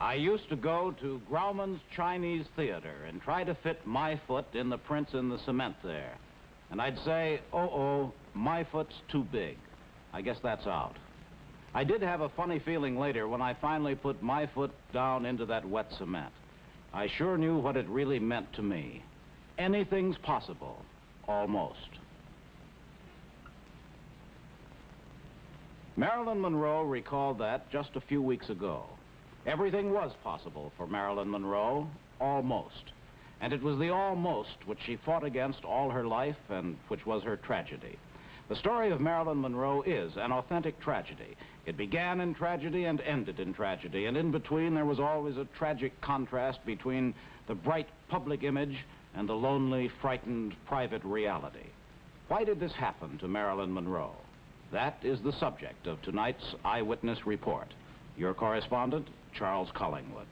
I used to go to Grauman's Chinese Theater and try to fit my foot in the prints in the cement there. And I'd say, oh, my foot's too big. I guess that's out. I did have a funny feeling later when I finally put my foot down into that wet cement. I sure knew what it really meant to me. Anything's possible, almost. Marilyn Monroe recalled that just a few weeks ago. Everything was possible for Marilyn Monroe, almost. And it was the almost which she fought against all her life and which was her tragedy. The story of Marilyn Monroe is an authentic tragedy. It began in tragedy and ended in tragedy, and in between there was always a tragic contrast between the bright public image and the lonely, frightened private reality. Why did this happen to Marilyn Monroe? That is the subject of tonight's Eyewitness Report. Your correspondent, Charles Collingwood.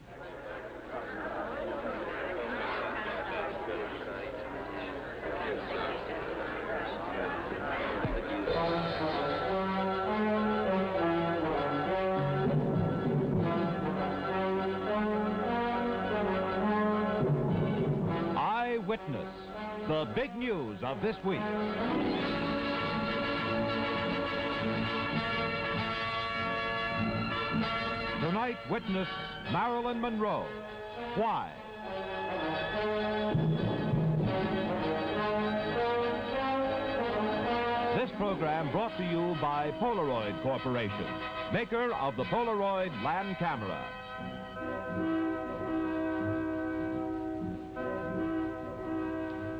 Eyewitness, the big news of this week. Tonight, witness Marilyn Monroe. Why? This program brought to you by Polaroid Corporation, maker of the Polaroid Land Camera.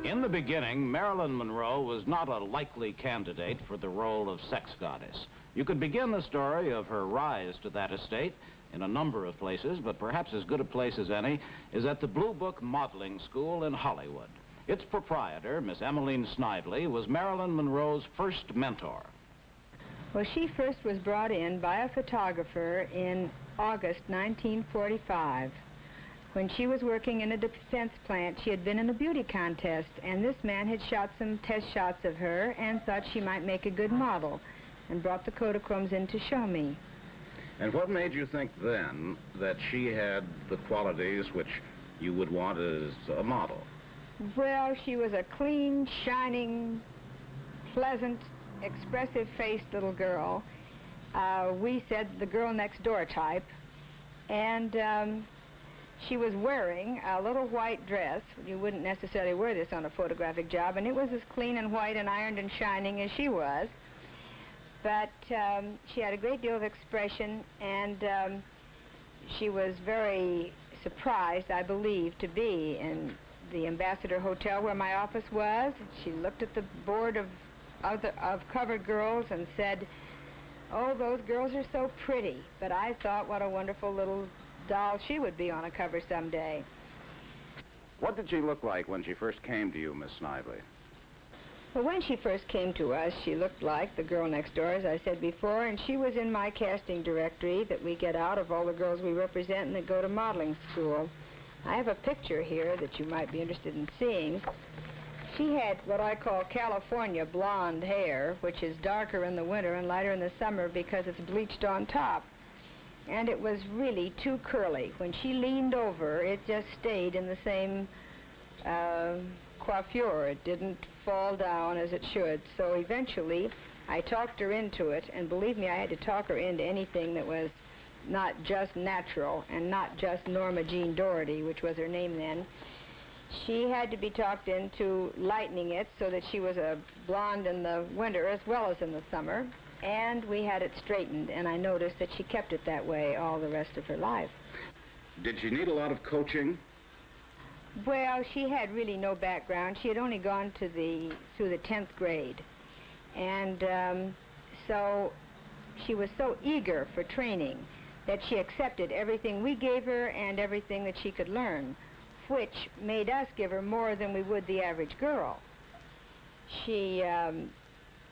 In the beginning, Marilyn Monroe was not a likely candidate for the role of sex goddess. You could begin the story of her rise to that estate in a number of places, but perhaps as good a place as any is at the Blue Book Modeling School in Hollywood. Its proprietor, Miss Emmeline Snively, was Marilyn Monroe's first mentor. Well, she first was brought in by a photographer in August 1945. When she was working in a defense plant, she had been in a beauty contest, and this man had shot some test shots of her and thought she might make a good model, and brought the Kodachromes in to show me. And what made you think then that she had the qualities which you would want as a model? Well, she was a clean, shining, pleasant, expressive-faced little girl. We said the girl next door type. And she was wearing a little white dress. You wouldn't necessarily wear this on a photographic job, and it was as clean and white and ironed and shining as she was. But she had a great deal of expression, and she was very surprised, I believe, to be in the Ambassador Hotel where my office was. She looked at the board of covered girls and said, "Oh, those girls are so pretty." But I thought, what a wonderful little doll she would be on a cover someday. What did she look like when she first came to you, Miss Snively? Well, when she first came to us, she looked like the girl next door, as I said before, and she was in my casting directory that we get out of all the girls we represent and that go to modeling school. I have a picture here that you might be interested in seeing. She had what I call California blonde hair, which is darker in the winter and lighter in the summer because it's bleached on top. And it was really too curly. When she leaned over, it just stayed in the same coiffure. It didn't fall down as it should. So eventually, I talked her into it, and believe me, I had to talk her into anything that was not just natural and not just Norma Jean Doherty, which was her name then. She had to be talked into lightening it so that she was a blonde in the winter as well as in the summer. And we had it straightened, and I noticed that she kept it that way all the rest of her life. Did she need a lot of coaching? Well, she had really no background. She had only gone to through the 10th grade. And so she was so eager for training that she accepted everything we gave her and everything that she could learn, which made us give her more than we would the average girl. She,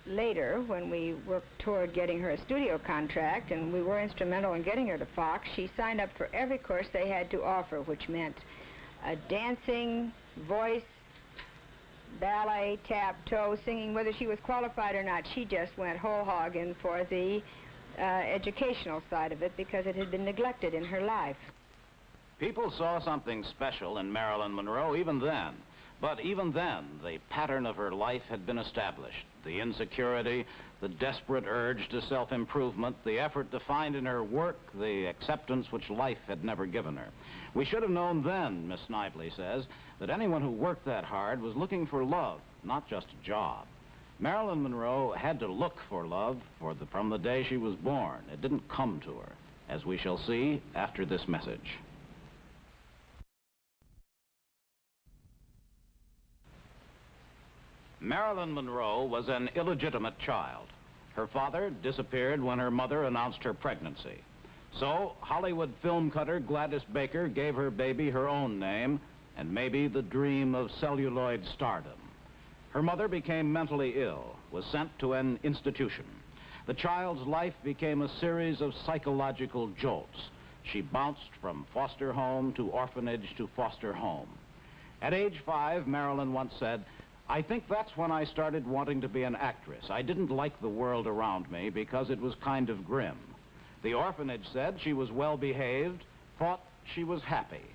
later, when we worked toward getting her a studio contract, and we were instrumental in getting her to Fox, she signed up for every course they had to offer, which meant dancing, voice, ballet, tap, toe, singing. Whether she was qualified or not, she just went whole hog in for the educational side of it because it had been neglected in her life. People saw something special in Marilyn Monroe even then. But even then, the pattern of her life had been established. The insecurity, the desperate urge to self-improvement, the effort to find in her work the acceptance which life had never given her. We should have known then, Miss Snively says, that anyone who worked that hard was looking for love, not just a job. Marilyn Monroe had to look for love from the day she was born. It didn't come to her, as we shall see after this message. Marilyn Monroe was an illegitimate child. Her father disappeared when her mother announced her pregnancy. So Hollywood film cutter Gladys Baker gave her baby her own name and maybe the dream of celluloid stardom. Her mother became mentally ill, was sent to an institution. The child's life became a series of psychological jolts. She bounced from foster home to orphanage to foster home. At age 5, Marilyn once said, "I think that's when I started wanting to be an actress. I didn't like the world around me because it was kind of grim." The orphanage said she was well behaved, thought she was happy.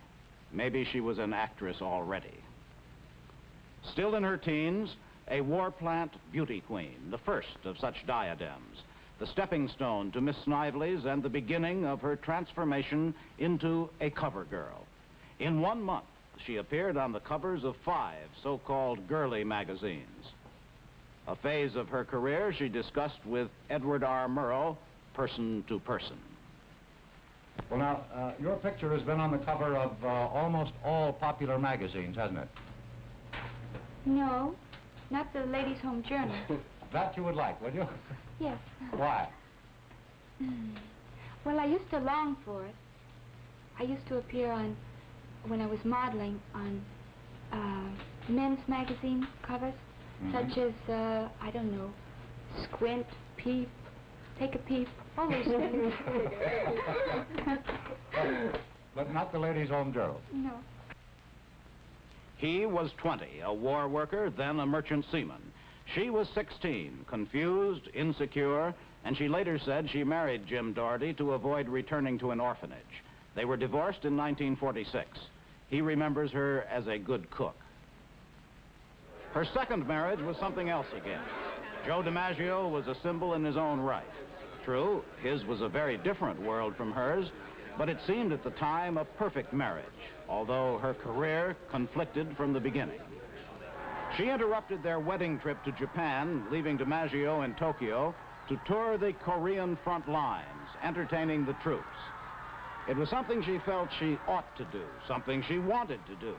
Maybe she was an actress already. Still in her teens, a war plant beauty queen, the first of such diadems, the stepping stone to Miss Snively's and the beginning of her transformation into a cover girl. In 1 month, she appeared on the covers of 5 so-called girly magazines. A phase of her career she discussed with Edward R. Murrow, person to person. Well, now, your picture has been on the cover of almost all popular magazines, hasn't it? No, not the Ladies' Home Journal. That you would like, would you? Yes. Why? Well, I used to long for it. I used to appear on, when I was modeling, on men's magazine covers, such as, I don't know, Squint, Peep, Take a Peep, all those things. But not the Ladies' Home Journal? No. He was 20, a war worker, then a merchant seaman. She was 16, confused, insecure, and she later said she married Jim Doherty to avoid returning to an orphanage. They were divorced in 1946. He remembers her as a good cook. Her second marriage was something else again. Joe DiMaggio was a symbol in his own right. True, his was a very different world from hers, but it seemed at the time a perfect marriage, although her career conflicted from the beginning. She interrupted their wedding trip to Japan, leaving DiMaggio in Tokyo to tour the Korean front lines, entertaining the troops. It was something she felt she ought to do, something she wanted to do.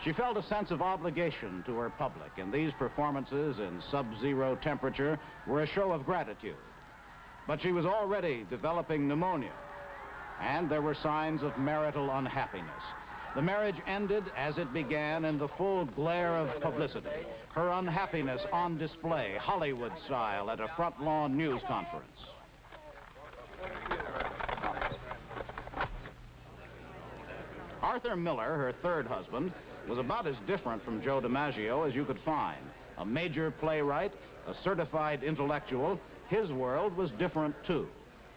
She felt a sense of obligation to her public, and these performances in sub-zero temperature were a show of gratitude. But she was already developing pneumonia, and there were signs of marital unhappiness. The marriage ended as it began in the full glare of publicity, her unhappiness on display, Hollywood style, at a front lawn news conference. Arthur Miller, her third husband, was about as different from Joe DiMaggio as you could find. A major playwright, a certified intellectual, his world was different too.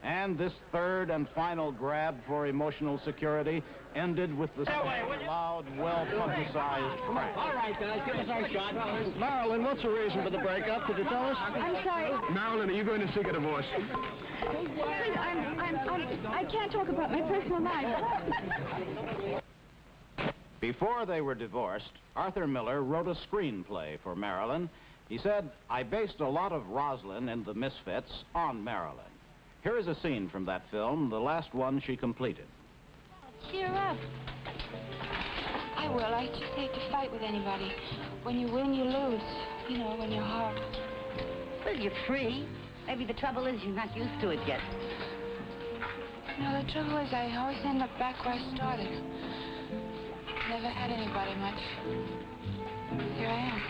And this third and final grab for emotional security ended with the loud, well-publicized crash. All right, guys, give us our shot. Marilyn, what's the reason for the breakup? Could you tell us? I'm sorry. Marilyn, are you going to seek a divorce? Please, I can't talk about my personal life. Before they were divorced, Arthur Miller wrote a screenplay for Marilyn. He said, "I based a lot of Rosalind and the Misfits on Marilyn." Here is a scene from that film, the last one she completed. Cheer up. I will. I just hate to fight with anybody. When you win, you lose. You know, when you're hard. Well, you're free. Maybe the trouble is you're not used to it yet. No, the trouble is I always end up back where I started. Never had anybody much. Here I am.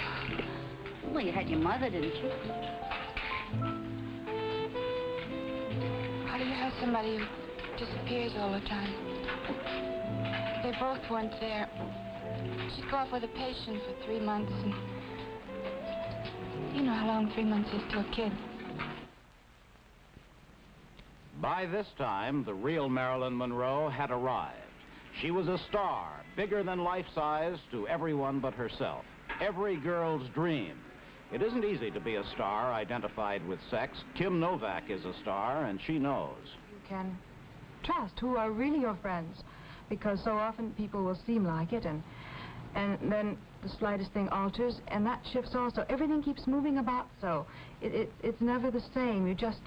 Well, you had your mother, didn't you? How do you have somebody who disappears all the time? They both weren't there. She'd go off with a patient for 3 months, and you know how long 3 months is to a kid. By this time, the real Marilyn Monroe had arrived. She was a star, bigger than life-size to everyone but herself. Every girl's dream. It isn't easy to be a star identified with sex. Kim Novak is a star, and she knows. You can trust who are really your friends, because so often people will seem like it, and then the slightest thing alters, and that shifts also. Everything keeps moving about, so it's never the same. You just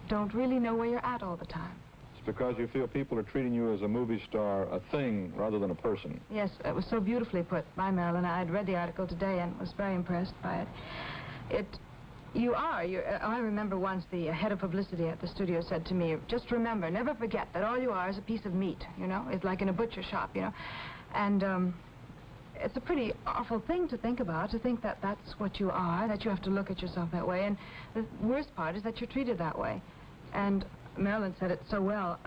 don't really know where you're at all the time. It's because you feel people are treating you as a movie star, a thing, rather than a person. Yes, it was so beautifully put by Marilyn. I had read the article today and was very impressed by it. I remember once the head of publicity at the studio said to me, just remember, never forget that all you are is a piece of meat, you know? It's like in a butcher shop, you know? And it's a pretty awful thing to think about, to think that that's what you are, that you have to look at yourself that way. And the worst part is that you're treated that way. And Marilyn said it so well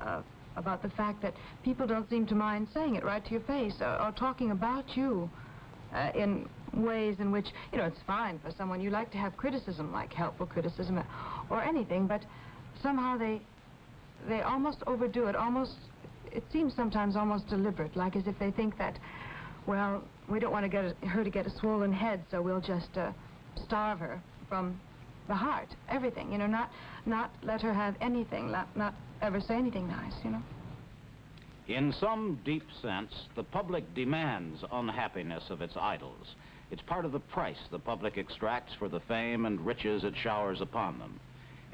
about the fact that people don't seem to mind saying it right to your face or talking about you in ways in which, you know, it's fine for someone. You like to have criticism, like helpful criticism or anything, but somehow they almost overdo it, it seems sometimes almost deliberate, like as if they think that, well, we don't want her to get a swollen head, so we'll just starve her from the heart, everything, you know, not let her have anything, not ever say anything nice, you know. In some deep sense, the public demands unhappiness of its idols. It's part of the price the public extracts for the fame and riches it showers upon them.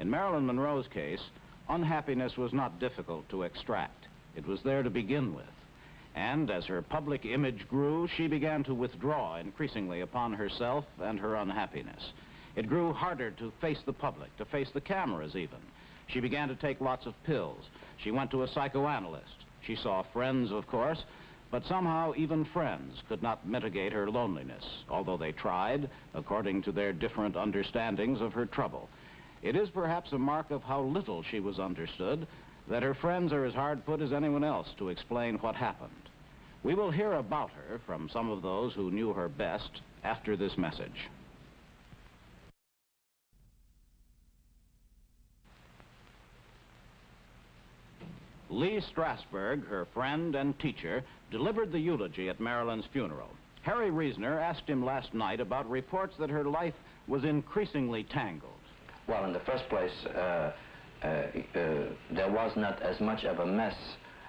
In Marilyn Monroe's case, unhappiness was not difficult to extract. It was there to begin with. And as her public image grew, she began to withdraw increasingly upon herself and her unhappiness. It grew harder to face the public, to face the cameras even. She began to take lots of pills. She went to a psychoanalyst. She saw friends, of course, but somehow even friends could not mitigate her loneliness, although they tried, according to their different understandings of her trouble. It is perhaps a mark of how little she was understood that her friends are as hard put as anyone else to explain what happened. We will hear about her from some of those who knew her best after this message. Lee Strasberg, her friend and teacher, delivered the eulogy at Marilyn's funeral. Harry Reasoner asked him last night about reports that her life was increasingly tangled. Well, in the first place, there was not as much of a mess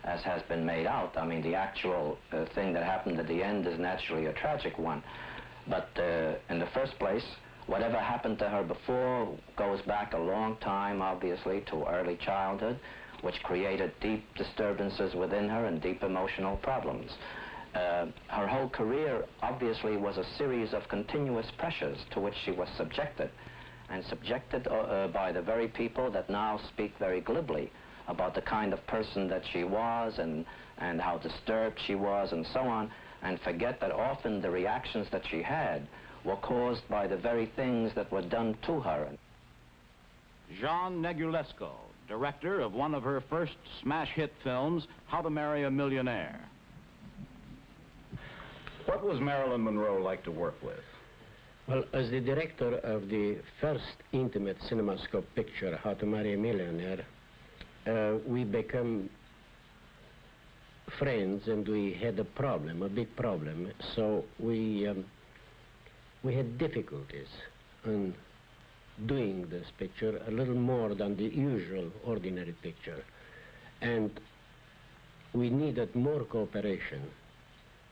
as has been made out. I mean, the actual thing that happened at the end is naturally a tragic one. But in the first place, whatever happened to her before goes back a long time, obviously, to early childhood, which created deep disturbances within her and deep emotional problems. Her whole career, obviously, was a series of continuous pressures to which she was subjected, and subjected by the very people that now speak very glibly about the kind of person that she was and how disturbed she was and so on, and forget that often the reactions that she had were caused by the very things that were done to her. Jean Negulesco, director of one of her first smash hit films, How to Marry a Millionaire. What was Marilyn Monroe like to work with? Well, as the director of the first intimate cinemascope picture, How to Marry a Millionaire, we became friends, and we had a problem, a big problem. So we had difficulties in doing this picture a little more than the usual ordinary picture. And we needed more cooperation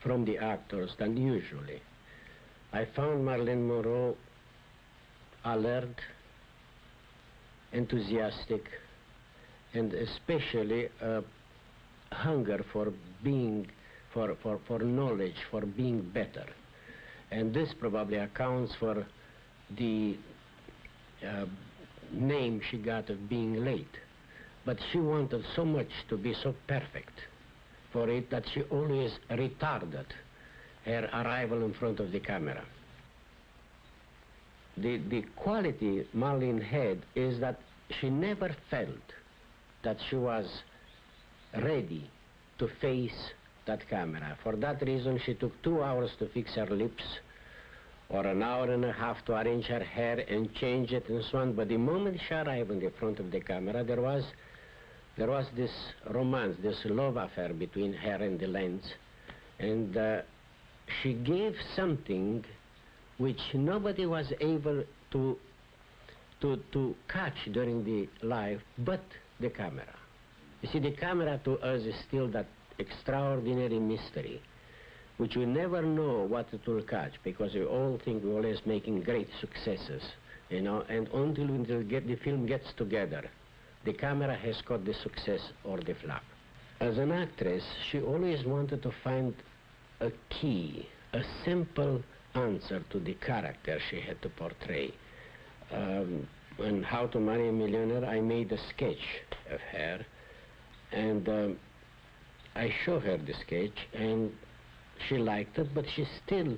from the actors than usually. I found Marilyn Monroe alert, enthusiastic, and especially a hunger for being, for knowledge, for being better. And this probably accounts for the name she got of being late. But she wanted so much to be so perfect for it that she always retarded her arrival in front of the camera. The quality Marilyn had is that she never felt that she was ready to face that camera. For that reason, she took 2 hours to fix her lips, or an hour and a half to arrange her hair and change it and so on. But the moment she arrived in the front of the camera, there was there was this romance, this love affair between her and the lens, and she gave something which nobody was able to catch during the life but the camera. You see, the camera to us is still that extraordinary mystery which we never know what it will catch, because we all think we're always making great successes, you know, and until the film gets together, the camera has got the success or the flop. As an actress, she always wanted to find a key, a simple answer to the character she had to portray. In How to Marry a Millionaire, I made a sketch of her, and I showed her the sketch, and she liked it, but she still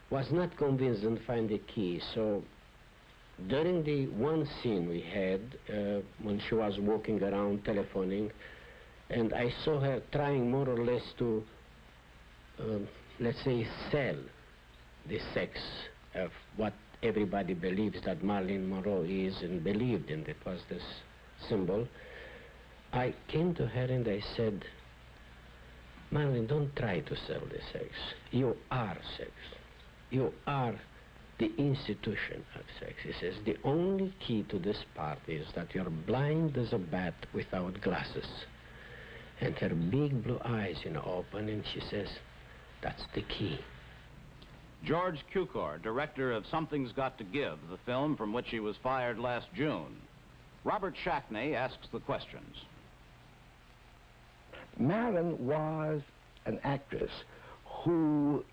was not convinced and find the key. So during the one scene we had, when she was walking around telephoning, and I saw her trying more or less to, let's say, sell the sex of what everybody believes that Marilyn Monroe is and believed in. That was this symbol. I came to her and I said, Marilyn, don't try to sell the sex. You are sex. You are the institution of sex. He says, the only key to this part is that you're blind as a bat without glasses. And her big blue eyes, you know, open, and she says, that's the key. George Cukor, director of Something's Got to Give, the film from which he was fired last June. Robert Shackney asks the questions. Marilyn was an actress who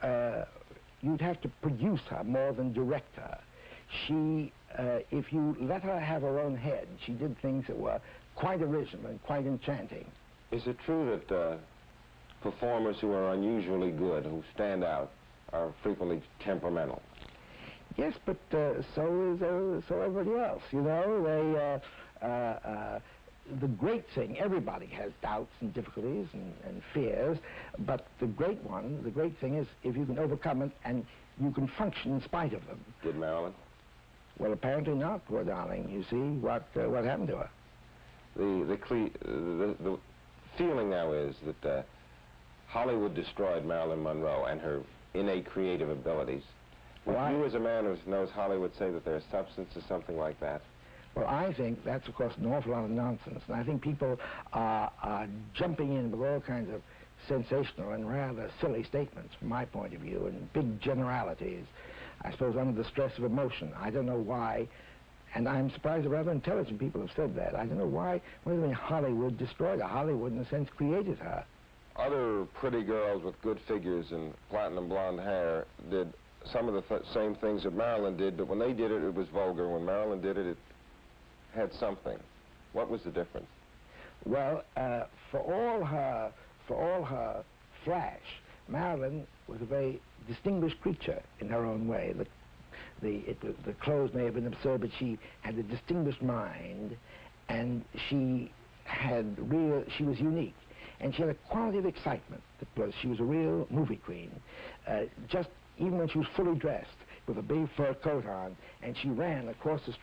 you'd have to produce her more than direct her. She, if you let her have her own head, she did things that were quite original and quite enchanting. Is it true that performers who are unusually good, who stand out, are frequently temperamental? Yes, but so is everybody else. You know, the great thing, everybody has doubts and difficulties and fears, but the great thing is if you can overcome it and you can function in spite of them. Did Marilyn? Well, apparently not, poor darling. You see what happened to her. The feeling now is that Hollywood destroyed Marilyn Monroe and her innate creative abilities. Would you, as a man who knows Hollywood, say that there's substance to something like that? Well, I think that's, of course, an awful lot of nonsense, and I think people are jumping in with all kinds of sensational and rather silly statements, from my point of view, and big generalities, I suppose, under the stress of emotion. I don't know why, and I'm surprised that rather intelligent people have said that. I don't know why Hollywood destroyed her. Hollywood, in a sense, created her. Other pretty girls with good figures and platinum blonde hair did some of the same things that Marilyn did, but when they did it, it was vulgar. When Marilyn did it, it had something. What was the difference? Well, for all her flash, Marilyn was a very distinguished creature in her own way. The clothes may have been absurd, but she had a distinguished mind, and she was unique. And she had a quality of excitement she was a real movie queen. Just even when she was fully dressed with a big fur coat on and she ran across the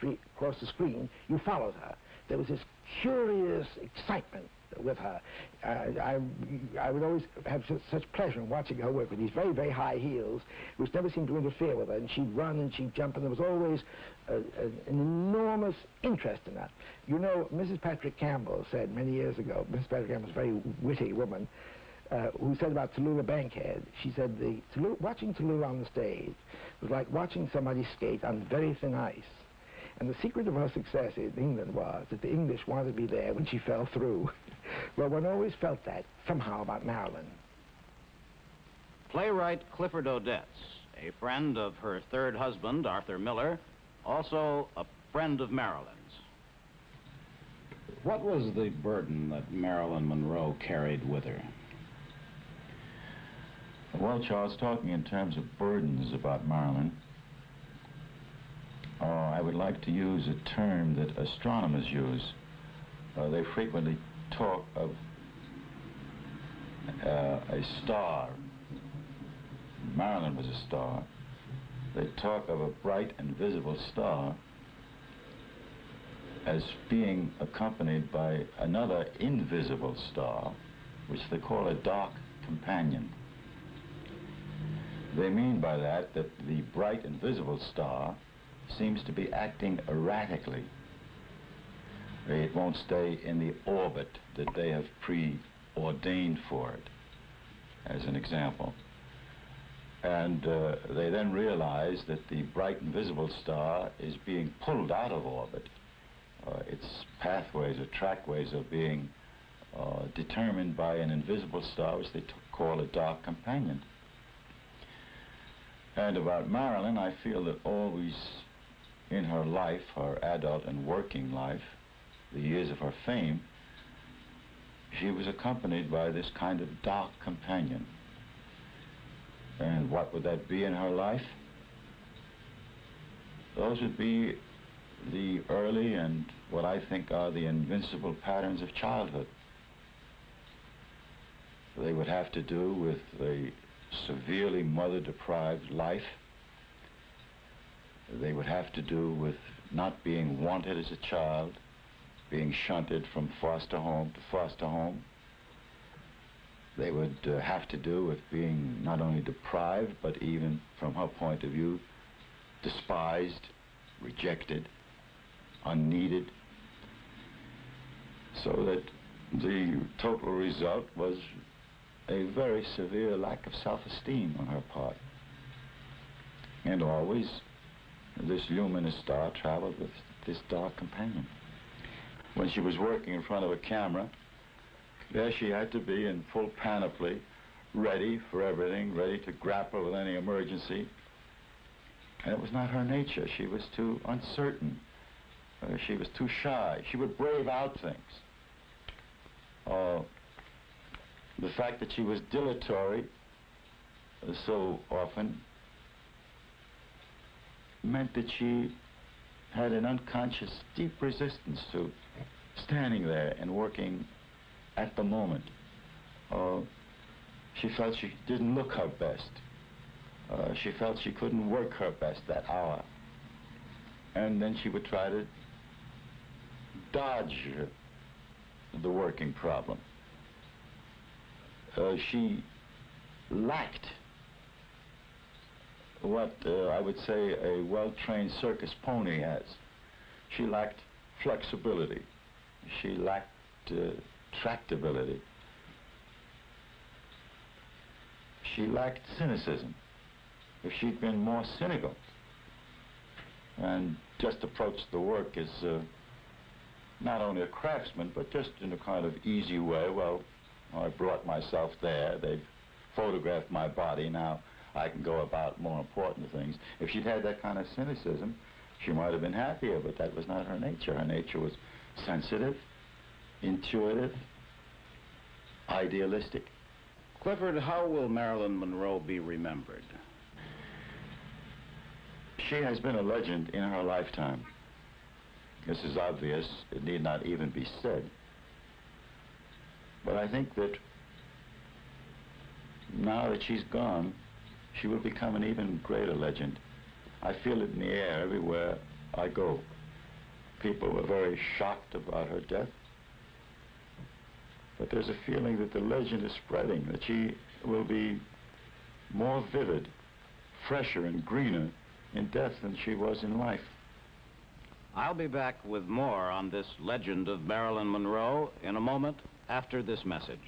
screen, you followed her. There was this curious excitement with her. I would always have such pleasure in watching her work with these very, very high heels, which never seemed to interfere with her. And she'd run and she'd jump, and there was always an enormous interest in her. You know, Mrs. Patrick Campbell said many years ago, Mrs. Patrick Campbell was a very witty woman, who said about Tallulah Bankhead, she said, watching Tallulah on the stage was like watching somebody skate on very thin ice. And the secret of her success in England was that the English wanted to be there when she fell through. Well, one always felt that, somehow, about Marilyn. Playwright Clifford Odets, a friend of her third husband, Arthur Miller, also a friend of Marilyn's. What was the burden that Marilyn Monroe carried with her? Well, Charles, talking in terms of burdens about Marilyn, I would like to use a term that astronomers use. They frequently talk of a star. Marilyn was a star. They talk of a bright and visible star as being accompanied by another invisible star, which they call a dark companion. They mean by that that the bright invisible star seems to be acting erratically. It won't stay in the orbit that they have preordained for it, as an example. And they then realize that the bright invisible star is being pulled out of orbit. Its pathways or trackways are being determined by an invisible star, which they call a dark companion. And about Marilyn, I feel that always in her life, her adult and working life, the years of her fame, she was accompanied by this kind of dark companion. And what would that be in her life? Those would be the early and what I think are the invincible patterns of childhood. They would have to do with a severely mother-deprived life. They would have to do with not being wanted as a child, being shunted from foster home to foster home. They would have to do with being not only deprived, but even, from her point of view, despised, rejected, unneeded. So that the total result was a very severe lack of self-esteem on her part. And always, this luminous star traveled with this dark companion. When she was working in front of a camera, there she had to be in full panoply, ready for everything, ready to grapple with any emergency. And it was not her nature. She was too uncertain. She was too shy. She would brave out things. The fact that she was dilatory so often meant that she had an unconscious, deep resistance to standing there and working at the moment. She felt she didn't look her best. She felt she couldn't work her best that hour. And then she would try to dodge the working problem. She lacked what I would say a well-trained circus pony has. She lacked flexibility. She lacked tractability. She lacked cynicism. If she'd been more cynical and just approached the work as not only a craftsman, but just in a kind of easy way, well, I brought myself there, they've photographed my body, now I can go about more important things. If she'd had that kind of cynicism, she might have been happier, but that was not her nature. Her nature was sensitive, intuitive, idealistic. Clifford, how will Marilyn Monroe be remembered? She has been a legend in her lifetime. This is obvious. It need not even be said. But I think that now that she's gone, she will become an even greater legend. I feel it in the air everywhere I go. People were very shocked about her death. But there's a feeling that the legend is spreading, that she will be more vivid, fresher and greener in death than she was in life. I'll be back with more on this legend of Marilyn Monroe in a moment after this message.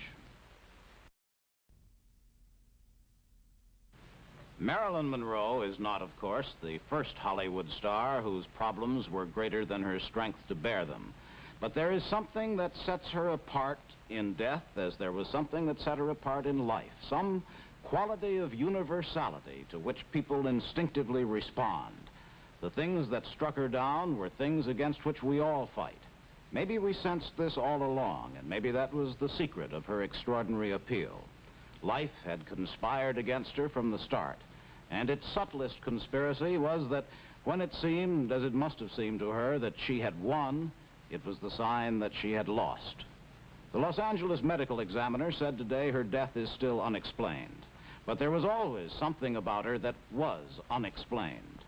Marilyn Monroe is not, of course, the first Hollywood star whose problems were greater than her strength to bear them. But there is something that sets her apart in death as there was something that set her apart in life, some quality of universality to which people instinctively respond. The things that struck her down were things against which we all fight. Maybe we sensed this all along, and maybe that was the secret of her extraordinary appeal. Life had conspired against her from the start, and its subtlest conspiracy was that when it seemed, as it must have seemed to her, that she had won, it was the sign that she had lost. The Los Angeles Medical Examiner said today her death is still unexplained, but there was always something about her that was unexplained.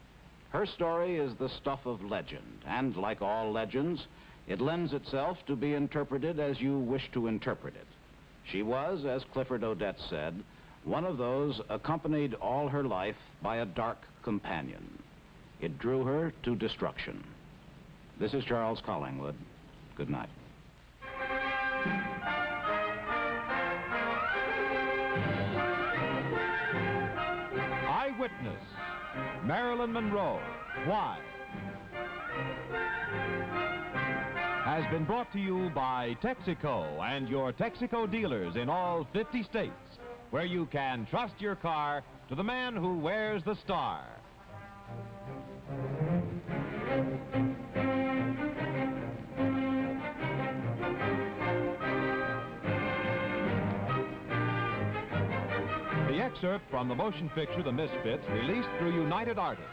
Her story is the stuff of legend, and like all legends, it lends itself to be interpreted as you wish to interpret it. She was, as Clifford Odets said, one of those accompanied all her life by a dark companion. It drew her to destruction. This is Charles Collingwood. Good night. Eyewitness, Marilyn Monroe, Why? Has been brought to you by Texaco and your Texaco dealers in all 50 states, where you can trust your car to the man who wears the star. The excerpt from the motion picture The Misfits, released through United Artists.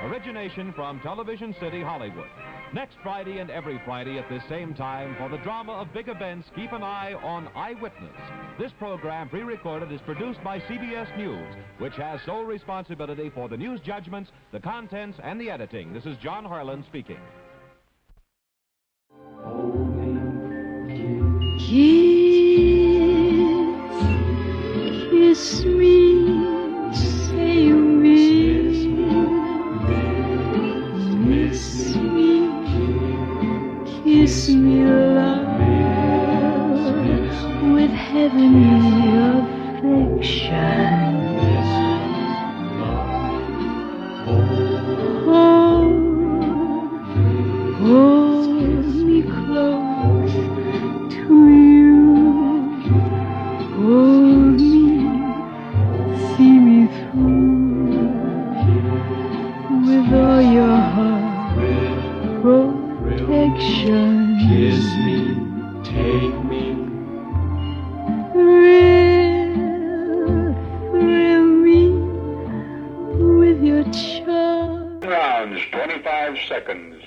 Origination from Television City, Hollywood. Next Friday and every Friday at this same time for the drama of big events, keep an eye on Eyewitness. This program, pre-recorded, is produced by CBS News, which has sole responsibility for the news judgments, the contents, and the editing. This is John Harlan speaking. Kiss me, say you will. Miss me, kiss me, love, with heavenly affection. Hold me close to you. Hold me, see me through with all your heart protection. Kiss me, take me, thrill me with your charm. Rounds, 25 seconds.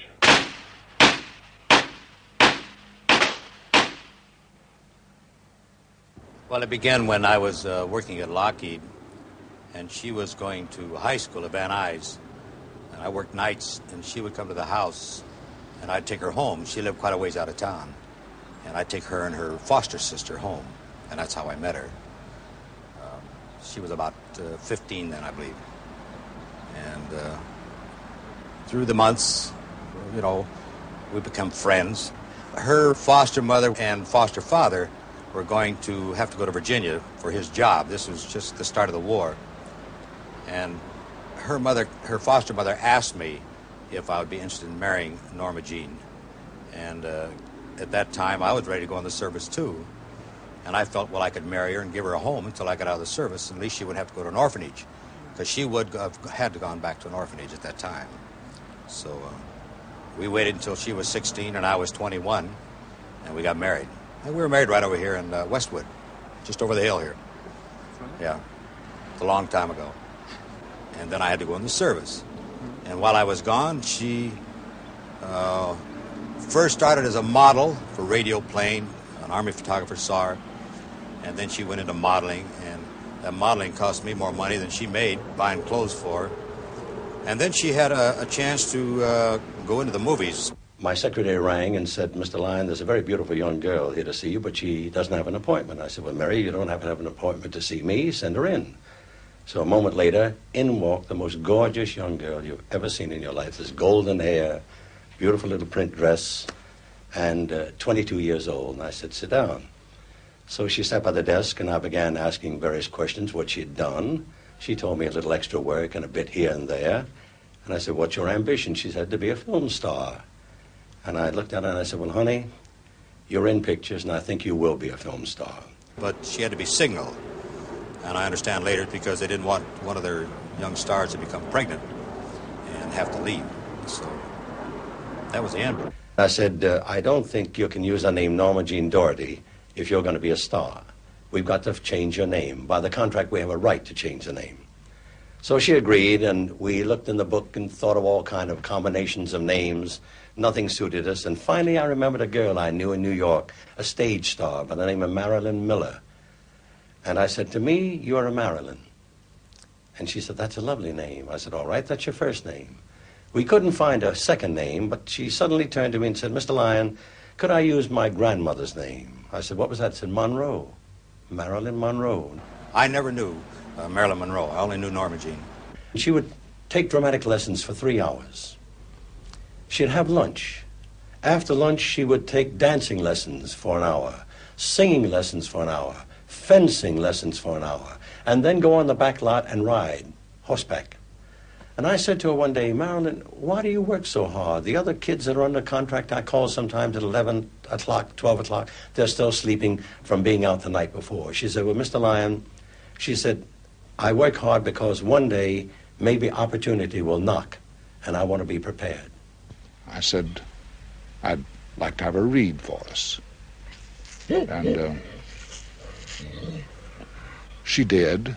Well, it began when I was working at Lockheed, and she was going to high school at Van Nuys. And I worked nights, and she would come to the house, and I'd take her home. She lived quite a ways out of town. And I'd take her and her foster sister home, and that's how I met her. She was about 15 then, I believe. And through the months, you know, we become friends. Her foster mother and foster father were going to have to go to Virginia for his job. This was just the start of the war. And her foster mother asked me if I would be interested in marrying Norma Jean. And at that time, I was ready to go in the service too. And I felt, well, I could marry her and give her a home until I got out of the service. At least she would have to go to an orphanage, because she would have had to gone back to an orphanage at that time. So we waited until she was 16 and I was 21, and we got married. And we were married right over here in Westwood, just over the hill here. Yeah, it's a long time ago. And then I had to go in the service. And while I was gone, she first started as a model for Radio Plane. An Army photographer saw her. And then she went into modeling. And that modeling cost me more money than she made buying clothes for her. And then she had a chance to go into the movies. My secretary rang and said, Mr. Lyon, there's a very beautiful young girl here to see you, but she doesn't have an appointment. I said, well, Mary, you don't have to have an appointment to see me. Send her in. So a moment later, in walked the most gorgeous young girl you've ever seen in your life. This golden hair, beautiful little print dress, and 22 years old. And I said, sit down. So she sat by the desk, and I began asking various questions, what she'd done. She told me a little extra work and a bit here and there. And I said, what's your ambition? She said, to be a film star. And I looked at her and I said, well, honey, you're in pictures, and I think you will be a film star. But she had to be signaled. And I understand later because they didn't want one of their young stars to become pregnant and have to leave. So that was the end. I said, I don't think you can use the name Norma Jean Doherty if you're going to be a star. We've got to change your name. By the contract, we have a right to change the name. So she agreed, and we looked in the book and thought of all kind of combinations of names. Nothing suited us. And finally, I remembered a girl I knew in New York, a stage star by the name of Marilyn Miller. And I said, to me, you're a Marilyn. And she said, that's a lovely name. I said, all right, that's your first name. We couldn't find a second name, but she suddenly turned to me and said, Mr. Lyon, could I use my grandmother's name? I said, what was that? She said, Monroe, Marilyn Monroe. I never knew Marilyn Monroe. I only knew Norma Jean. She would take dramatic lessons for 3 hours. She'd have lunch. After lunch, she would take dancing lessons for an hour, singing lessons for an hour, fencing lessons for an hour, and then go on the back lot and ride horseback. And I said to her one day, Marilyn, why do you work so hard? The other kids that are under contract, I call sometimes at 11 o'clock, 12 o'clock, they're still sleeping from being out the night before. She said, well, Mr. Lyon, she said, I work hard because one day maybe opportunity will knock, and I want to be prepared. I said, I'd like to have her read for us. And she did.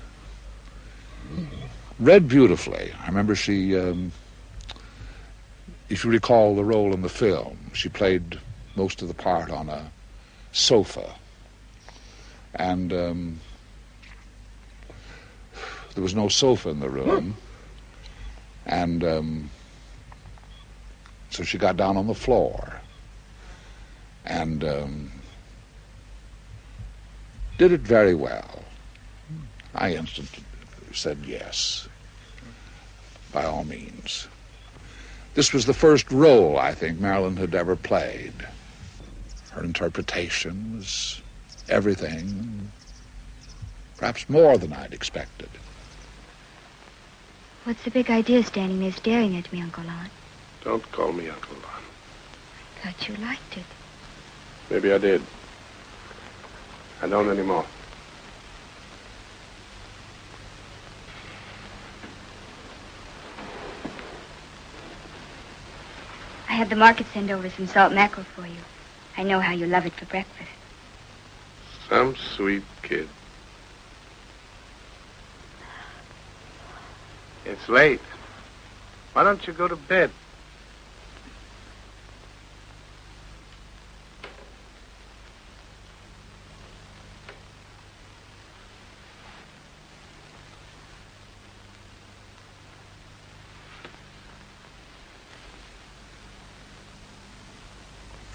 Read beautifully. I remember she, if you recall the role in the film, she played most of the part on a sofa. And there was no sofa in the room. And so she got down on the floor and did it very well. I instantly said yes, by all means. This was the first role, I think, Marilyn had ever played. Her interpretation was everything, perhaps more than I'd expected. What's the big idea standing there staring at me, Uncle Lon? Don't call me Uncle Lon. I thought you liked it. Maybe I did. I don't anymore. I had the market send over some salt mackerel for you. I know how you love it for breakfast. Some sweet kid. It's late. Why don't you go to bed?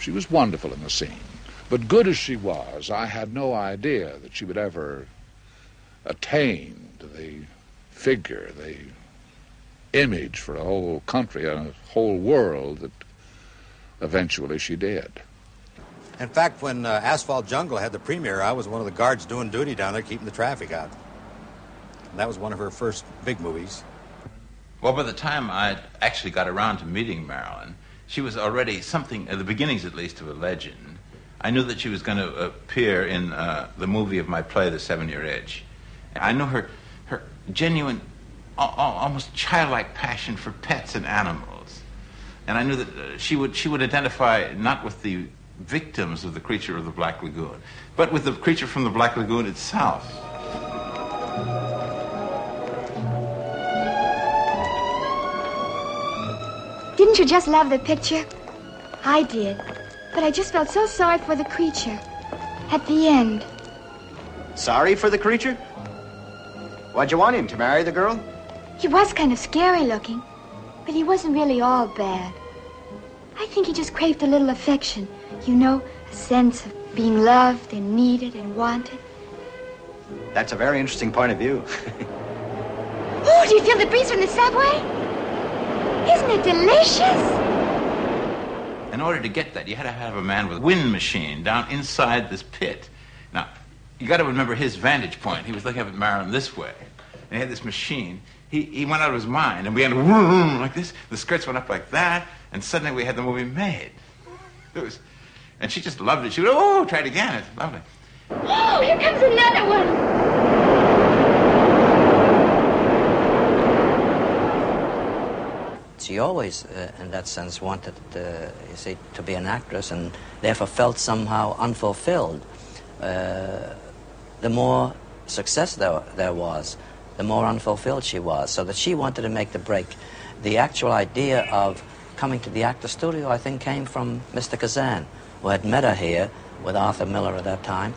She was wonderful in the scene. But good as she was, I had no idea that she would ever attain to the figure, the image for a whole country, a whole world that eventually she did. In fact, when Asphalt Jungle had the premiere, I was one of the guards doing duty down there keeping the traffic out. And that was one of her first big movies. Well, by the time I actually got around to meeting Marilyn, she was already something, at the beginnings at least, of a legend. I knew that she was going to appear in the movie of my play, The 7-Year Itch. I knew her genuine, almost childlike passion for pets and animals. And I knew that she would identify not with the victims of the creature of the Black Lagoon, but with the creature from the Black Lagoon itself. Didn't you just love the picture? I did. But I just felt so sorry for the creature at the end. Sorry for the creature? Why'd you want him, to marry the girl? He was kind of scary looking, but he wasn't really all bad. I think he just craved a little affection. You know, a sense of being loved and needed and wanted. That's a very interesting point of view. Oh, do you feel the breeze from the subway? Isn't it delicious? In order to get that, you had to have a man with a wind machine down inside this pit. Now, you got to remember his vantage point. He was looking up at Marilyn this way, and he had this machine. He went out of his mind, and we had vroom, like this. The skirts went up like that, and suddenly we had the movie made. It was, and she just loved it. She would, oh, try it again. It's lovely. Oh, here comes another one. She always, in that sense, wanted, you see, to be an actress and therefore felt somehow unfulfilled. The more success there was, the more unfulfilled she was, so that she wanted to make the break. The actual idea of coming to the actor studio, I think, came from Mr. Kazan, who had met her here with Arthur Miller at that time,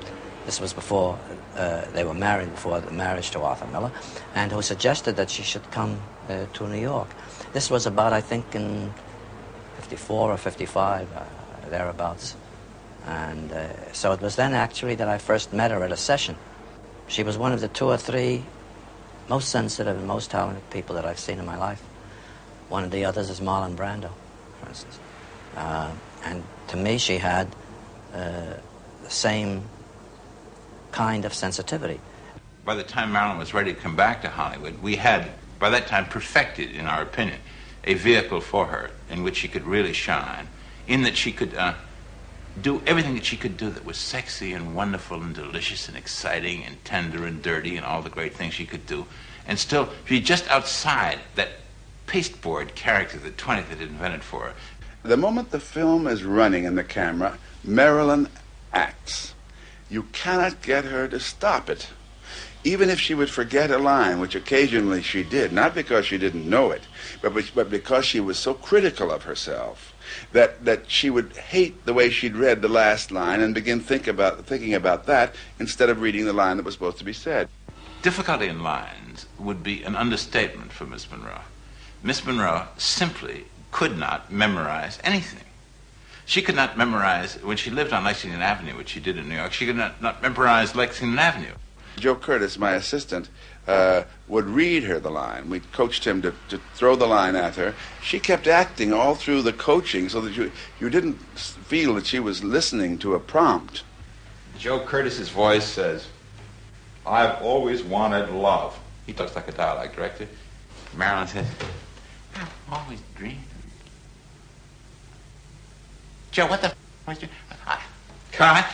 This was before they were married, before the marriage to Arthur Miller, and who suggested that she should come to New York. This was about, I think, in 54 or 55, thereabouts. And so it was then actually that I first met her at a session. She was one of the 2 or 3 most sensitive and most talented people that I've seen in my life. One of the others is Marlon Brando, for instance. And to me, she had the same kind of sensitivity. By the time Marilyn was ready to come back to Hollywood, we had, by that time, perfected, in our opinion, a vehicle for her in which she could really shine, in that she could do everything that she could do that was sexy and wonderful and delicious and exciting and tender and dirty and all the great things she could do, and still be just outside that pasteboard character that 20th had invented for her. The moment the film is running in the camera, Marilyn acts. You cannot get her to stop it. Even if she would forget a line, which occasionally she did, not because she didn't know it, but because she was so critical of herself, that she would hate the way she'd read the last line and begin thinking about that instead of reading the line that was supposed to be said. Difficulty in lines would be an understatement for Miss Monroe. Miss Monroe simply could not memorize anything. She could not memorize, when she lived on Lexington Avenue, which she did in New York, she could not memorize Lexington Avenue. Joe Curtis, my assistant, would read her the line. We coached him to throw the line at her. She kept acting all through the coaching so that you didn't feel that she was listening to a prompt. Joe Curtis's voice says, "I've always wanted love." He talks like a dialogue director. Marilyn says, "I've always dreamed." Joe, what the f*** was you? Cut.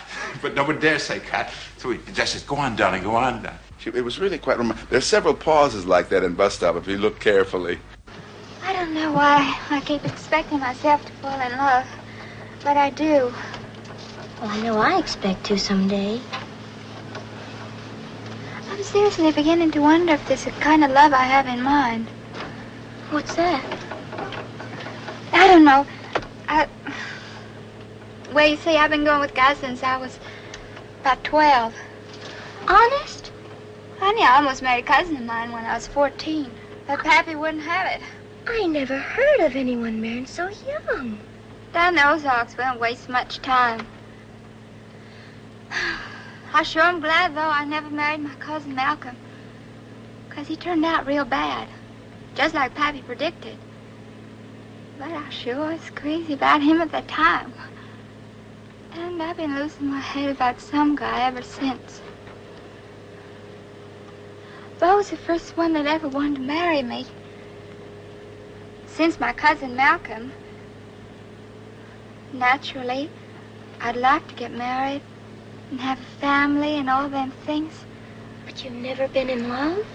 But nobody dares say cut. So he just says, "Go on, darling, go on." It was really quite remarkable. There's several pauses like that in Bus Stop if you look carefully. I don't know why I keep expecting myself to fall in love, but I do. Well, I know I expect to someday. I'm seriously beginning to wonder if there's a kind of love I have in mind. What's that? I don't know. Well, you see, I've been going with guys since I was about 12. Honest? Honey, I almost married a cousin of mine when I was 14. But Pappy wouldn't have it. I never heard of anyone marrying so young. Down the Ozarks, we don't waste much time. I sure am glad, though, I never married my cousin Malcolm. 'Cause he turned out real bad. Just like Pappy predicted. But I sure was crazy about him at the time. And I've been losing my head about some guy ever since. Bo was the first one that ever wanted to marry me. Since my cousin Malcolm. Naturally, I'd like to get married and have a family and all them things. But you've never been in love?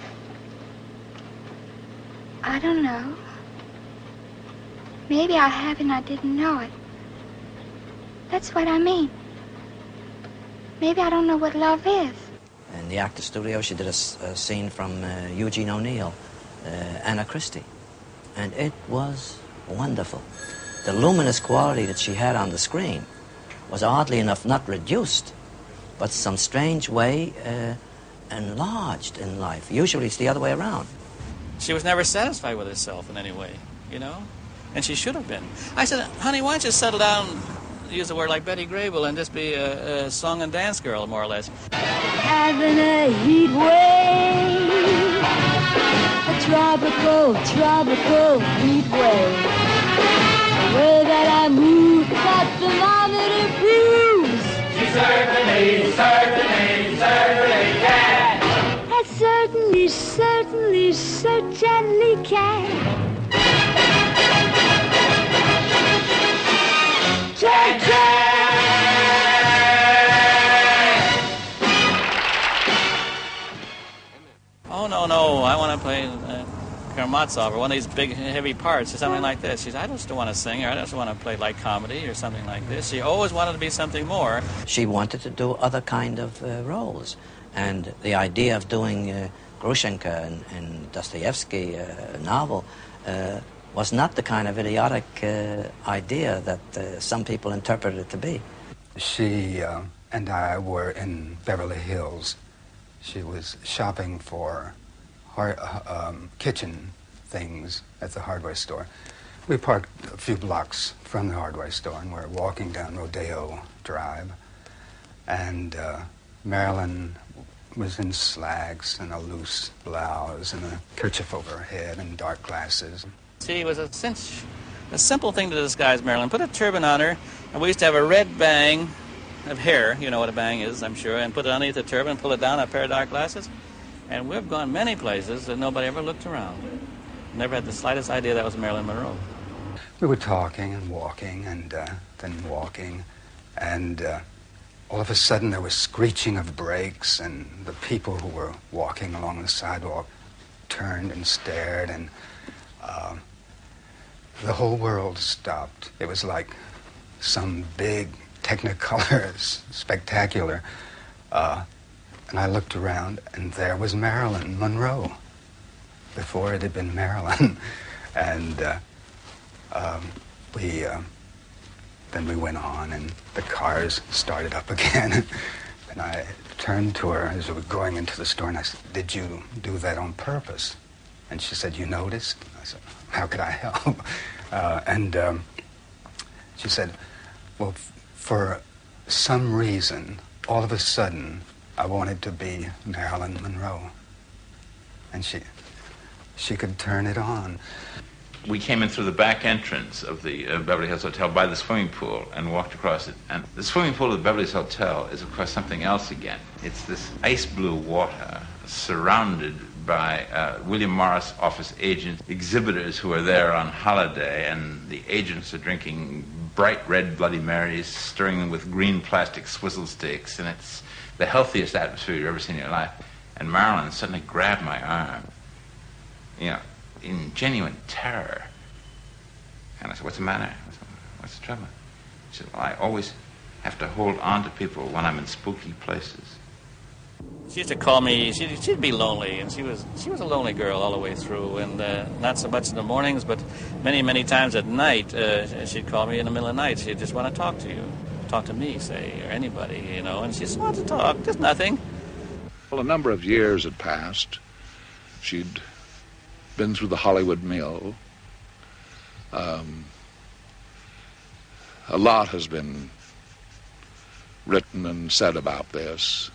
I don't know. Maybe I have and I didn't know it. That's what I mean. Maybe I don't know what love is. In the Actors Studio, she did a scene from Eugene O'Neill, Anna Christie. And it was wonderful. The luminous quality that she had on the screen was oddly enough not reduced, but some strange way enlarged in life. Usually it's the other way around. She was never satisfied with herself in any way, you know? And she should have been. I said, honey, why don't you settle down, use a word like Betty Grable, and just be a song and dance girl, more or less. Having a heat wave, a tropical heat wave. The way that I move, that thermometer proves. She certainly can. I certainly can. Oh, no, I want to play Karamazov or one of these big, heavy parts or something like this. She said, I just don't want to sing or I just want to play light comedy or something like this. She always wanted to be something more. She wanted to do other kind of roles. And the idea of doing Grushenka and Dostoevsky novel was not the kind of idiotic idea that some people interpreted it to be. She and I were in Beverly Hills. She was shopping for kitchen things at the hardware store. We parked a few blocks from the hardware store, and we're walking down Rodeo Drive. And Marilyn was in slacks and a loose blouse and a kerchief over her head and dark glasses. See, it was a simple thing to disguise Marilyn. Put a turban on her, and we used to have a red bang of hair, you know what a bang is, I'm sure, and put it underneath the turban, pull it down, a pair of dark glasses. And we've gone many places that nobody ever looked around. Never had the slightest idea that was Marilyn Monroe. We were talking and walking and then walking, and all of a sudden there was screeching of brakes, and the people who were walking along the sidewalk turned and stared, and the whole world stopped. It was like some big Technicolor spectacular. And I looked around, and there was Marilyn Monroe. Before it had been Marilyn. And then we went on, and the cars started up again. And I turned to her as we were going into the store, and I said, "Did you do that on purpose?" And she said, "You noticed?" I said, "How could I help?" She said, "Well, for some reason, all of a sudden, I wanted to be Marilyn Monroe." And she could turn it on. We came in through the back entrance of the Beverly Hills Hotel by the swimming pool and walked across it. And the swimming pool of the Beverly Hills Hotel is, of course, something else again. It's this ice blue water surrounded by William Morris office agents, exhibitors who are there on holiday, and the agents are drinking bright red Bloody Marys, stirring them with green plastic swizzle sticks, and it's the healthiest atmosphere you've ever seen in your life. And Marilyn suddenly grabbed my arm, you know, in genuine terror. And I said, "What's the matter?" I said, "What's the trouble?" She said, "Well, I always have to hold on to people when I'm in spooky places." She used to call me, she'd be lonely, and she was a lonely girl all the way through, and not so much in the mornings, but many, many times at night, she'd call me in the middle of the night. She'd just want to talk to you, talk to me, say, or anybody, you know, and she just wanted to talk, just nothing. Well, a number of years had passed. She'd been through the Hollywood mill. A lot has been written and said about this.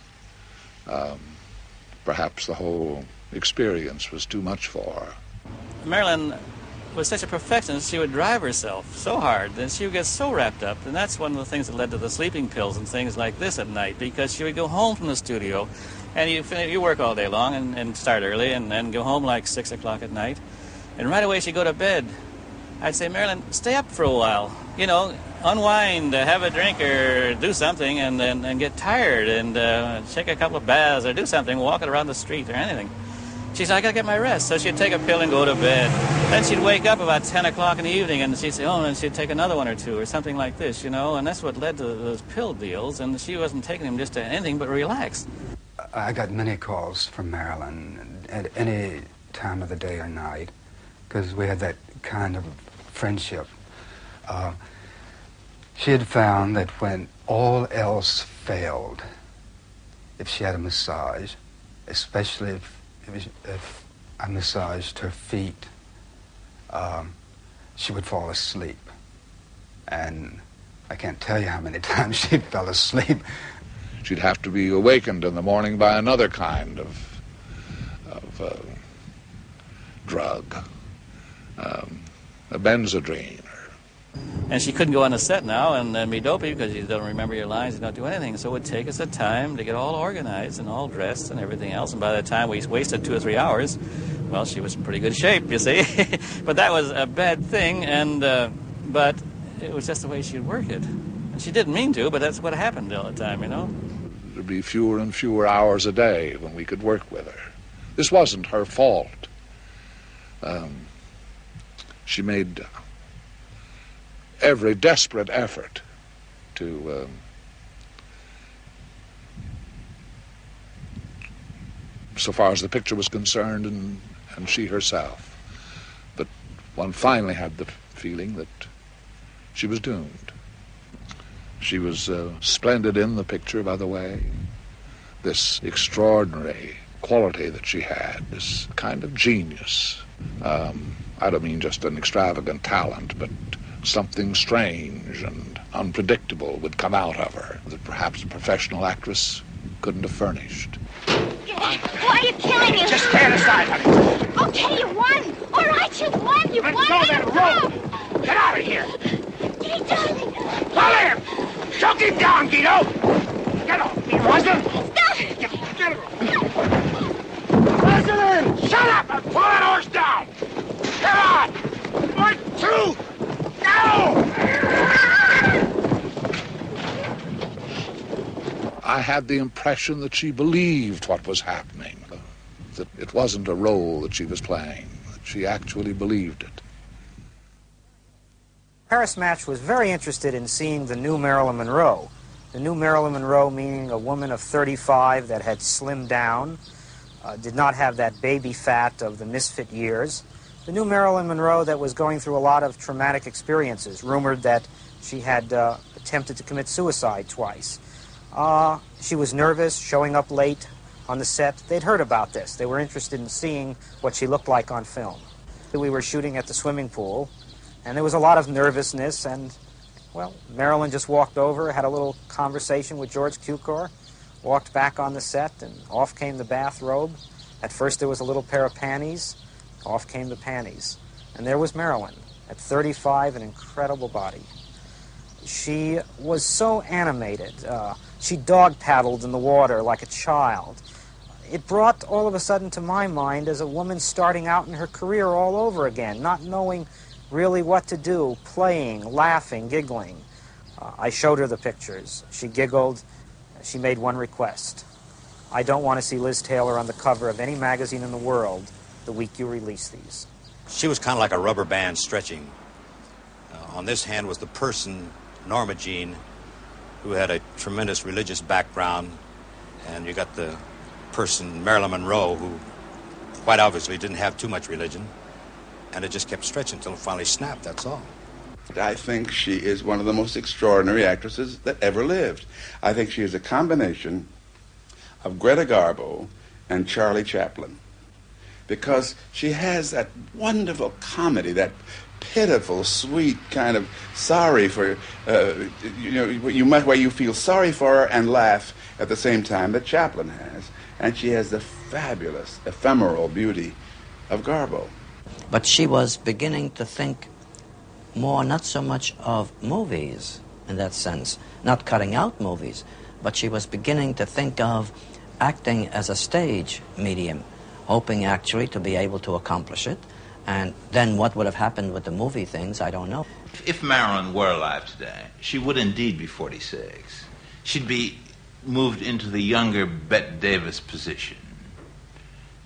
Perhaps the whole experience was too much for her. Marilyn was such a perfectionist, she would drive herself so hard, and she would get so wrapped up, and that's one of the things that led to the sleeping pills and things like this at night, because she would go home from the studio, and you work all day long and start early, and then go home like 6 o'clock at night, and right away she'd go to bed. I'd say, "Marilyn, stay up for a while, you know, unwind, have a drink or do something, and get tired and take a couple of baths or do something, walk it around the street or anything." She said, "I gotta get my rest." So she'd take a pill and go to bed. Then she'd wake up about 10 o'clock in the evening, and she'd say, "Oh," and she'd take another one or two or something like this, you know, and that's what led to those pill deals, and she wasn't taking them just to anything but relax. I got many calls from Marilyn at any time of the day or night, because we had that kind of friendship. She had found that when all else failed, if she had a massage, especially if I massaged her feet, she would fall asleep. And I can't tell you how many times she fell asleep. She'd have to be awakened in the morning by another kind of drug, a benzodrine. And she couldn't go on the set now and be dopey because you don't remember your lines, you don't do anything. So it would take us a time to get all organized and all dressed and everything else. And by the time we wasted 2 or 3 hours, well, she was in pretty good shape, you see. But that was a bad thing, and but it was just the way she'd work it. And she didn't mean to, but that's what happened all the time, you know. There'd be fewer and fewer hours a day when we could work with her. This wasn't her fault. She made every desperate effort to so far as the picture was concerned, and she herself. But one finally had the feeling that she was doomed. She was splendid in the picture, by the way. This extraordinary quality that she had, this kind of genius. I don't mean just an extravagant talent, but something strange and unpredictable would come out of her that perhaps a professional actress couldn't have furnished. Why are you killing me? Just stand aside, honey. Okay, you won. All right, you won. You Let won. go of that rope. Get out of here. Guido, darling. Follow him. Choke him down, Guido. Get off me, Rosalind. Stop. Get Rosalind, shut up and pull that horse down. Come on. 1, 2, go. I had the impression that she believed what was happening, that it wasn't a role that she was playing, that she actually believed it. Paris Match was very interested in seeing the new Marilyn Monroe. The new Marilyn Monroe meaning a woman of 35 that had slimmed down, did not have that baby fat of the misfit years. The new Marilyn Monroe that was going through a lot of traumatic experiences, rumored that she had attempted to commit suicide twice. She was nervous, showing up late on the set. They'd heard about this. They were interested in seeing what she looked like on film. We were shooting at the swimming pool, and there was a lot of nervousness, and, well, Marilyn just walked over, had a little conversation with George Cukor, walked back on the set, and off came the bathrobe. At first there was a little pair of panties. Off came the panties. And there was Marilyn, at 35, an incredible body. She was so animated. She dog paddled in the water like a child. It brought all of a sudden to my mind as a woman starting out in her career all over again, not knowing really what to do, playing, laughing, giggling. I showed her the pictures. She giggled. She made one request. I don't want to see Liz Taylor on the cover of any magazine in the world the week you release these. She was kind of like a rubber band stretching. On this hand was the person, Norma Jean, who had a tremendous religious background, and you got the person, Marilyn Monroe, who quite obviously didn't have too much religion, and it just kept stretching until it finally snapped, that's all. I think she is one of the most extraordinary actresses that ever lived. I think she is a combination of Greta Garbo and Charlie Chaplin, because she has that wonderful comedy, that pitiful, sweet kind of sorry for, where you feel sorry for her and laugh at the same time that Chaplin has. And she has the fabulous, ephemeral beauty of Garbo. But she was beginning to think more, not so much of movies in that sense, not cutting out movies, but she was beginning to think of acting as a stage medium, hoping actually to be able to accomplish it. And then what would have happened with the movie things, I don't know. If Marilyn were alive today, she would indeed be 46. She'd be moved into the younger Bette Davis position,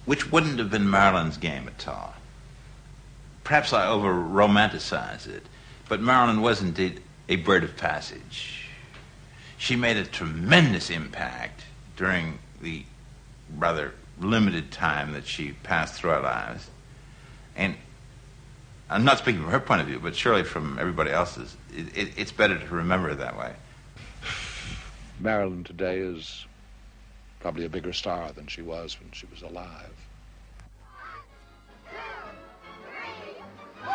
which wouldn't have been Marilyn's game at all. Perhaps I over-romanticize it, but Marilyn was indeed a bird of passage. She made a tremendous impact during the rather limited time that she passed through our lives. And I'm not speaking from her point of view, but surely from everybody else's, it's better to remember it that way. Marilyn today is probably a bigger star than she was when she was alive. 4,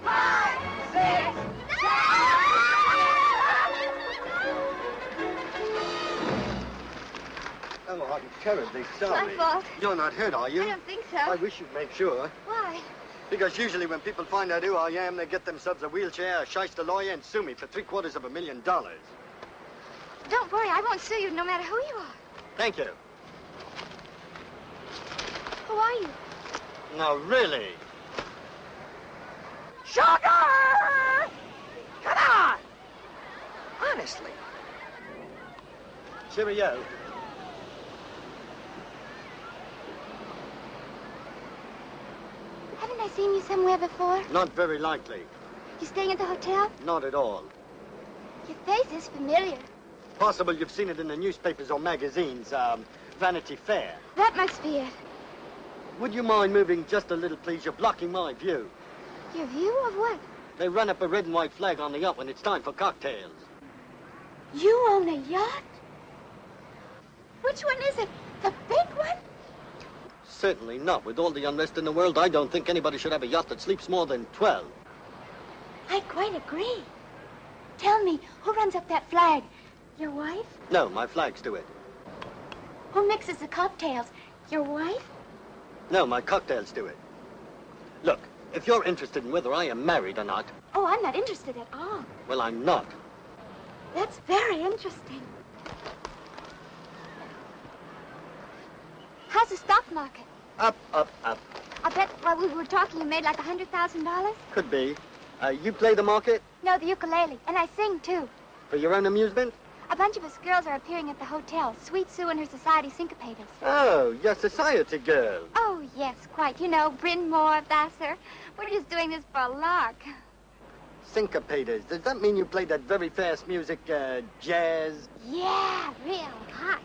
5, 6, 7. Oh, I'm terribly sorry. My fault. You're not hurt, are you? I don't think so. I wish you'd make sure. Why? Because usually when people find out who I am, they get themselves a wheelchair, a shyster lawyer, and sue me for $750,000. Don't worry, I won't sue you no matter who you are. Thank you. Who are you? No, really. Sugar! Come on! Honestly. Cheerio. Haven't I seen you somewhere before? Not very likely. You staying at the hotel? Not at all. Your face is familiar. Possible you've seen it in the newspapers or magazines, Vanity Fair. That must be it. Would you mind moving just a little, please? You're blocking my view. Your view of what? They run up a red and white flag on the up when it's time for cocktails. You own a yacht? Which one is it? The big one? Certainly not. With all the unrest in the world, I don't think anybody should have a yacht that sleeps more than 12. I quite agree. Tell me, who runs up that flag? Your wife? No, my flags do it. Who mixes the cocktails? Your wife? No, my cocktails do it. Look, if you're interested in whether I am married or not, Oh, I'm not interested at all. well, I'm not. That's very interesting. How's the stock market? Up, up, up. I bet while we were talking you made like $100,000. Could be. You play the market? No, the ukulele. And I sing, too. For your own amusement? A bunch of us girls are appearing at the hotel. Sweet Sue and her society syncopators. Oh, you're society girl. Oh, yes, quite. You know, Bryn Mawr, Vassar. We're just doing this for a lark. Syncopators. Does that mean you play that very fast music, jazz? Yeah, real hot.